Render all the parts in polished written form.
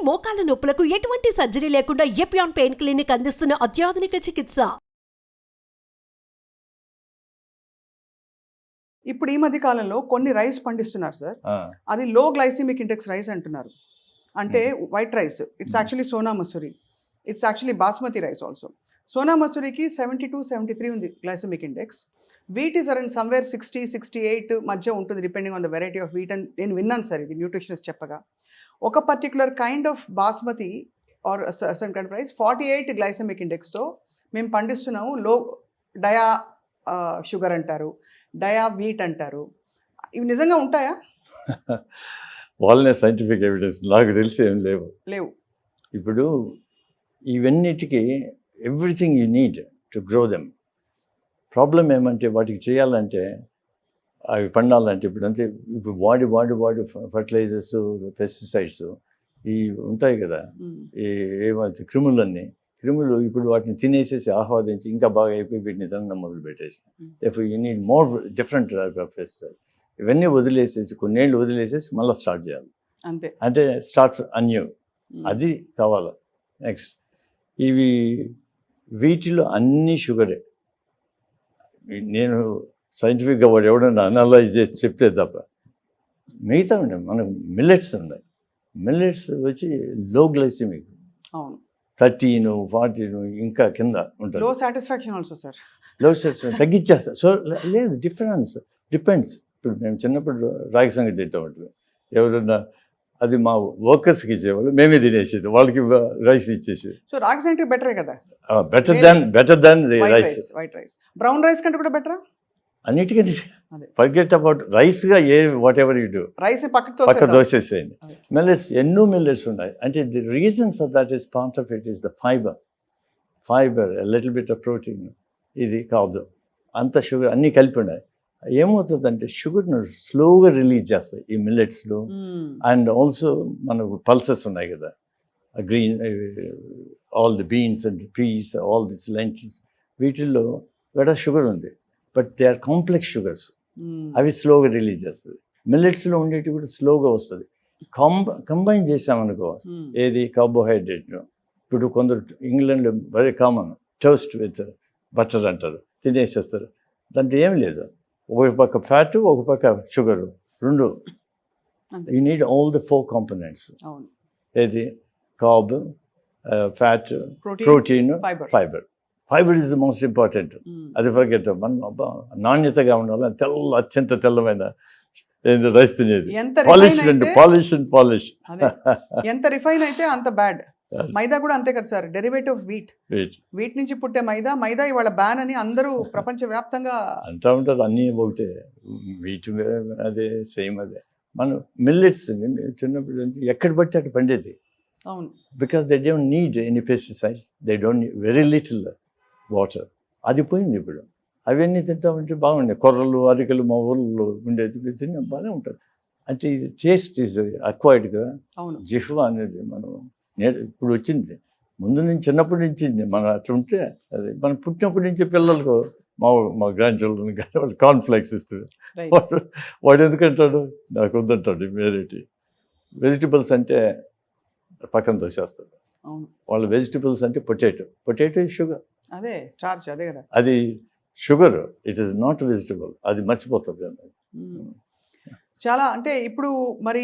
మోకాల నొప్పులకు ఎటువంటి సర్జరీ లేకుండా ఎపియాన్ పెయిన్ క్లినిక్ అందిస్తున్న అత్యాధునిక చికిత్స. ఇప్పుడు ఈ మధ్య కాలంలో కొన్ని రైస్ పండిస్తున్నారు సార్. అది లో గ్లైసిమిక్ ఇండెక్స్ రైస్ అంటున్నారు. అంటే white rice, it's actually Sona Masuri, it's actually basmati rice also. Sona మసూరికి 72-73 ఉంది glycemic index. Wheat is around somewhere 60-68 మధ్య ఉంటుంది, depending on the variety of wheat అని నేను విన్నాను సార్, ఇది న్యూట్రిషనిస్ట్ చెప్పగా. ఒక particular kind of basmati or certain kind of rice 48 glycemic ఇండెక్స్తో మేము పండిస్తున్నాము. లో డయా షుగర్ అంటారు, డయా వీట్ అంటారు. ఇవి నిజంగా ఉంటాయా? వాళ్ళనే సైంటిఫిక్ ఎవిడెన్స్ నాకు తెలిసి ఏం లేవు. ఇప్పుడు ఇవన్నిటికీ everything you need to grow them. Problem ఏమంటే వాటికి చేయాలంటే, అవి పండాలంటే ఇప్పుడు వాడి ఫర్టిలైజర్స్, పెస్టిసైడ్స్ ఇవి ఉంటాయి కదా, ఏమైతే క్రిములు ఇప్పుడు వాటిని తినేసేసి ఆహ్వాదించి ఇంకా బాగా అయిపోయి వీటిని తినడం మొదలు పెట్టేసి, you need more different type of pesticide. ఇవన్నీ వదిలేసేసి కొన్నేళ్ళు వదిలేసేసి మళ్ళీ స్టార్ట్ చేయాలి. అంటే స్టార్ట్ అన్యూ, అది కావాలి. నెక్స్ట్ వీటిలో అన్నీ షుగరే. నేను సైంటిఫిక్గా వాడు ఎవడన్నా అనలైజ్ చేసి చెప్తే తప్ప మిగతా ఉండే మనకు మిల్లెట్స్ ఉన్నాయి. మిల్లెట్స్ వచ్చి లో గ్లైసిమిక్, 13-14 ఇంకా కింద ఉంటుంది. లో సాటిస్ఫాక్షన్ ఆల్సో సార్, లో సాటిస్ఫాక్షన్ తగ్గించేస్తారు. సో లేదు, డిపెండ్స్. ఇప్పుడు మేము చిన్నప్పుడు రాగి సంగతి తింటామంటే ఎవరన్నా అది మా వర్కర్స్కి ఇచ్చేవాళ్ళు, మేమే తినేసేది, వాళ్ళకి రైస్ ఇచ్చేసి. సో రాగి సంగటి బెటరే కదా, better than the rice. White rice brown rice కంటే కూడా బెటరా? అన్నిటికంటే ఫర్గెట్ అబౌట్ రైస్గా whatever you do, rice పక్క దోసేసేయండి. మిల్లెట్స్ ఎన్నో మిల్లెట్స్ ఉన్నాయి. అంటే the reason for that is part of it is the fiber little bit of protein. ఇది కాదు, అంత షుగర్ అన్నీ కలిపి ఉన్నాయి. ఏమవుతుందంటే షుగర్ను స్లోగా రిలీజ్ చేస్తాయి ఈ మిల్లెట్స్లో. అండ్ ఆల్సో మనకు పల్సెస్ ఉన్నాయి కదా, green, all the beans and peas, all this lentils, వీటిల్లో కూడా షుగర్ ఉంది. But they are complex sugars, అవి స్లోగా రిలీజ్ చేస్తుంది. మిల్లెట్స్లో ఉండేవి కూడా స్లోగా వస్తుంది. కంబైన్ చేసామనుకో, ఏది కార్బోహైడ్రేట్ను. ఇప్పుడు కొందరు ఇంగ్లాండ్లో very common toast with butter అంటారు, తినేసేస్తారు. దాంట్లో ఏం లేదు, ఒక పక్క ఫ్యాటు, ఒక పక్క షుగరు, రెండు. You need all the 4 components. ఏది carb, fat, protein, fiber is the most important. అది ఫర్గెట్. మనం నాణ్యతగా ఉండాలి, అత్యంత తెల్లమైన రైస్ తినేది. పాలిష్ ఎంత రిఫైన్ అయితే అంత బ్యాడ్. మైదా కూడా అంతే కదా సార్, డెరివేటివ్ వీట్ నుంచి పుట్టే మైదా ఇవాళ బ్యాన్ అని అందరూ ప్రపంచవ్యాప్తంగా అంటా ఉంటారు. అన్నీ ఒకటే, వీట్ అదే, సేమ్ అదే. మనం మిల్లెట్స్ చిన్నప్పుడు ఎక్కడ పడితే అక్కడ పండేది. అవును, because they don't need any pesticides, they don't need very little water. అది పోయింది ఇప్పుడు. అవన్నీ తింటామంటే బాగుండే, కొర్రలు, అరికలు మా ఊళ్ళో ఉండేది తిన్నా బాగానే ఉంటుంది. అంటే ఇది టేస్ట్ ఈజ్ అక్వైర్డ్ కదా. జిహ్వా అనేది మనం ఇప్పుడు వచ్చింది, ముందు నుంచి చిన్నప్పటి నుంచి మనం అట్లా ఉంటే అది మనం పుట్టినప్పటి నుంచి పిల్లలకు మా గ్రాండ్ చిల్డ్రన్ కానీ వాళ్ళు కార్న్ఫ్లేక్స్ ఇస్తుంది. వాడు ఎందుకంటాడు, నాకు వద్దంటాడు. వేరేటి వెజిటబుల్స్ అంటే పక్కన తోసేస్తాడు. వాళ్ళ వెజిటబుల్స్ అంటే పొటాటో షుగర్, అదే స్టార్చ్, అదే కదా, అది sugar. It is not vegetable, అది మర్చిపోతుంది. చాలా. అంటే ఇప్పుడు మరి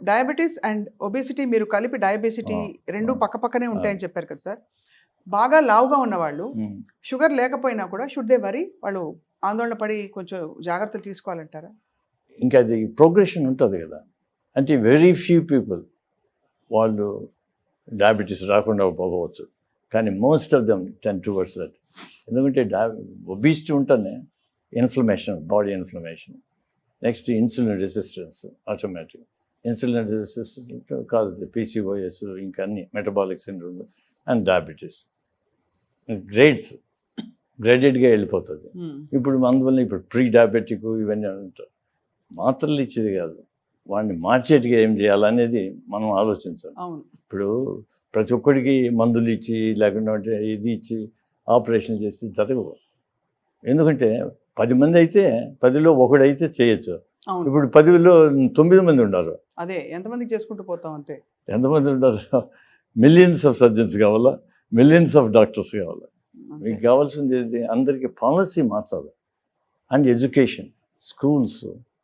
డయాబెటీస్ అండ్ ఒబేసిటీ మీరు కలిపి, డయాబెసిటీ రెండు పక్కనే ఉంటాయని చెప్పారు కదా సార్. బాగా లావుగా ఉన్నవాళ్ళు షుగర్ లేకపోయినా కూడా షుడ్ దే వరీ, వాళ్ళు ఆందోళన పడి కొంచెం జాగ్రత్తలు తీసుకోవాలంటారా? ఇంకా అది ప్రోగ్రెషన్ ఉంటుంది కదా. అంటే వెరీ ఫ్యూ పీపుల్ వాళ్ళు డయాబెటీస్ రాకుండా పోవచ్చు, కానీ most of them ten towards that. ఎందుకంటే ఒబిసిటీ ఉంటేనే inflammation, body inflammation. Next insulin resistance, automatic insulin resistance cause PCOS, ఇంకా అన్ని మెటబాలిక్ సిండ్రోమ్ అండ్ డయాబెటీస్ గ్రేడెడ్గా వెళ్ళిపోతుంది. ఇప్పుడు అందువల్ల ఇప్పుడు ప్రీ డయాబెటిక్ ఇవన్నీ అంటారు. మాత్రలు ఇచ్చేది కాదు, వాడిని మార్చేట్టుగా ఏం చేయాలనేది మనం ఆలోచించాలి. ఇప్పుడు ప్రతి ఒక్కడికి మందులు ఇచ్చి, లేకుండా ఇది ఇచ్చి ఆపరేషన్ చేసి జరగవు. ఎందుకంటే 10 మంది అయితే 10లో ఒకడైతే చేయొచ్చు. ఇప్పుడు 10లో 9 మంది ఉన్నారు. అదే ఎంతమందికి చేసుకుంటూ పోతాం అంతే. ఎంతమంది ఉంటారు? మిలియన్స్ ఆఫ్ సర్జన్స్ కావాలా, మిలియన్స్ ఆఫ్ డాక్టర్స్ కావాలా. మీకు కావాల్సింది ఏంటి? అందరికీ పాలసీ మార్చాలి. అండ్ ఎడ్యుకేషన్, స్కూల్స్,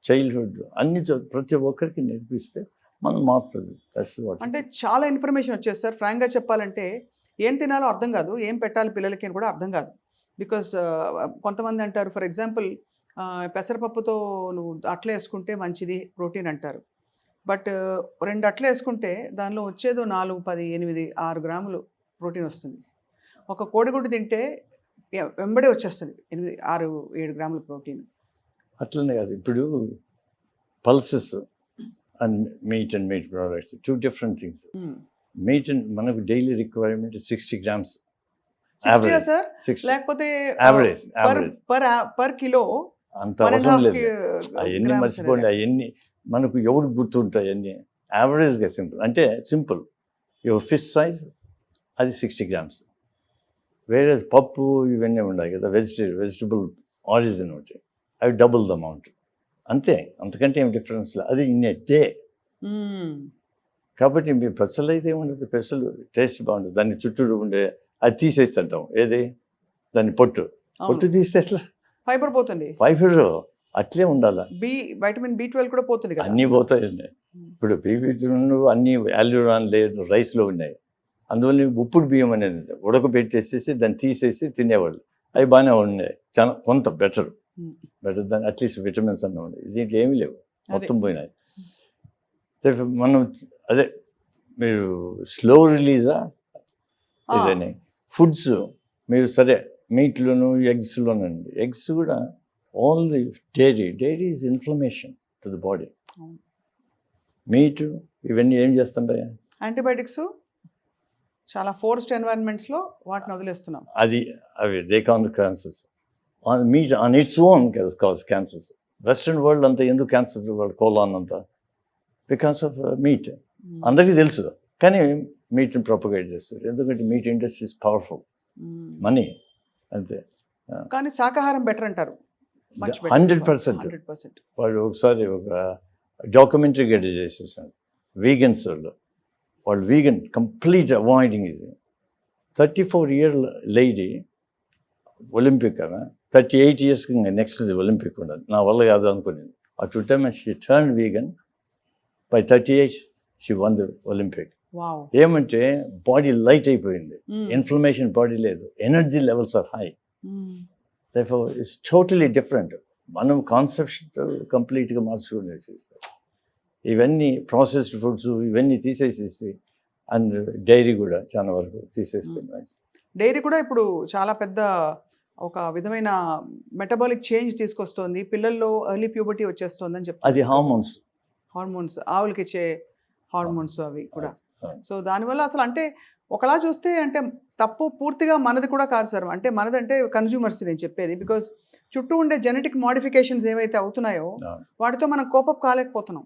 చైల్డ్హుడ్ అన్ని ప్రతి ఒక్కరికి నేర్పిస్తే మనం మారుతుంది. అంటే చాలా ఇన్ఫర్మేషన్ వచ్చేది సార్. ఫ్రాంక్గా చెప్పాలంటే ఏం తినాలో అర్థం కాదు, ఏం పెట్టాలి పిల్లలకి అని కూడా అర్థం కాదు. బికాస్ కొంతమంది అంటారు, ఫర్ ఎగ్జాంపుల్ పెసరపప్పుతో నువ్వు అట్ల వేసుకుంటే మంచిది ప్రోటీన్ అంటారు. బట్ 2 అట్లు వేసుకుంటే దానిలో వచ్చేదో 4, 10, 8, 6 గ్రాములు ప్రోటీన్ వస్తుంది. ఒక కోడిగుడ్డు తింటే వెంబడే వచ్చేస్తుంది 8, 6, 7 గ్రాముల ప్రోటీన్. అట్లనే కాదు, ఇప్పుడు pulses and meat products 2 different things. Meat మనకు daily requirement 60 grams average. Sir 60 లేకపోతే యావరేజ్ పర్ కిలో అంత అవసరం లేదు. అవన్నీ మర్చిపోండి. అవన్నీ మనకు ఎవరు గుర్తుంటాయి? అన్నీ యావరేజ్గా సింపుల్. అంటే సింపుల్, యువర్ ఫిష్ సైజ్ అది 60 grams. వేరే పప్పు ఇవన్నీ ఉన్నాయి కదా, వెజిటబుల్ ఆరిజిన్ ఒకటి, అవి డబుల్ ద అమౌంట్ అంతే, అంతకంటే ఏం డిఫరెన్స్ లేదు. అది ఇన్ ఏ డే. కాబట్టి మీ పెసలు అయితే ఏముండదు, పెసలు టేస్ట్ బాగుంటుంది. దాన్ని చుట్టూ ఉండే అది తీసేస్తుంటాం, ఏది దాన్ని పొట్టు తీస్తే ఎట్లా ఫైబర్ పోతుంది. ఫైబర్ అట్లే ఉండాలి. వైటమిన్ B12 కూడా పోతుంది కదా. అన్నీ పోతాయండి. ఇప్పుడు B12 అన్ని యాల్యూరాన్ లేదు రైస్లో ఉన్నాయి. అందువల్ల ఉప్పుడు బియ్యం అనేది ఉడకబెట్టేసేసి దాన్ని తీసేసి తినేవాళ్ళు. అవి బాగానే ఉన్నాయి, చాలా కొంత బెటర్ దాన్ని అట్లీస్ట్ విటమిన్స్ అన్నీ ఉన్నాయి. దీంట్లో ఏమీ లేవు, మొత్తం పోయినాయి. మనం అదే మీరు స్లో రిలీజా ఇదని ఫుడ్స్ మీరు సరే మీట్లోను ఎగ్స్లోనండి. ఎగ్స్ కూడా all the dairy is inflammation to the body. Meet ఇవన్నీ ఏం చేస్తుంటాయి? యాంటీబయాటిక్స్ చాలా ఫోర్స్డ్ ఎన్వైరన్మెంట్స్లో వాటిని వదిలేస్తున్నాం. అవి they can the cancers. Meat on its own cause cancers. Western world అంతా ఎందుకు క్యాన్సర్ వాళ్ళు కోలాన్ అంతా బికాస్ ఆఫ్ మీట్. అందరికీ తెలుసు కానీ మీట్ని ప్రొపగేట్ చేస్తారు. ఎందుకంటే meet industry is powerful, money అంతే. కానీ శాకాహారం బెటర్ అంటారు. 100%. వాళ్ళు ఒకసారి ఒక డాక్యుమెంటరీ గడ్డ చేసేసారు వీగన్స్ వాళ్ళు వీగన్ కంప్లీట్ అవాయిడింగ్. ఇది 34-year లేడీ ఒలింపిక్ కదా, 38 years నెక్స్ట్ ఒలింపిక్ ఉండదు. నా వల్ల కాదు అనుకునేది. At time she turn vegan. By 38 she won the Olympic. ఏమంటే బాడీ లైట్ అయిపోయింది, ఇన్ఫ్లమేషన్ బాడీ లేదు, energy levels are high. Therefore, it's totally different. మనం కాన్సెప్ట్ కంప్లీట్గా మార్చుకునేసి ఇవన్నీ ప్రాసెస్డ్ ఫుడ్స్ ఇవన్నీ తీసేసేసి అండ్ డైరీ కూడా చాలా వరకు తీసేస్తున్నాయి. డైరీ కూడా ఇప్పుడు చాలా పెద్ద ఒక విధమైన మెటబాలిక్ చేంజ్ తీసుకొస్తుంది. పిల్లల్లో ఎర్లీ ప్యూబర్టీ వచ్చేస్తుంది అని చెప్తారు. అది హార్మోన్స్ ఆవులకి ఇచ్చే హార్మోన్స్ అవి కూడా. సో దానివల్ల అసలు అంటే ఒకలా చూస్తే అంటే తప్పు పూర్తిగా మనది కూడా కాదు సార్. అంటే మనదంటే కన్జ్యూమర్స్ నేను చెప్పేది. బికాజ్ చుట్టూ ఉండే జెనెటిక్ మోడిఫికేషన్స్ ఏవైతే అవుతున్నాయో వాటితో మనం కోపప్ కాలేకపోతున్నాం.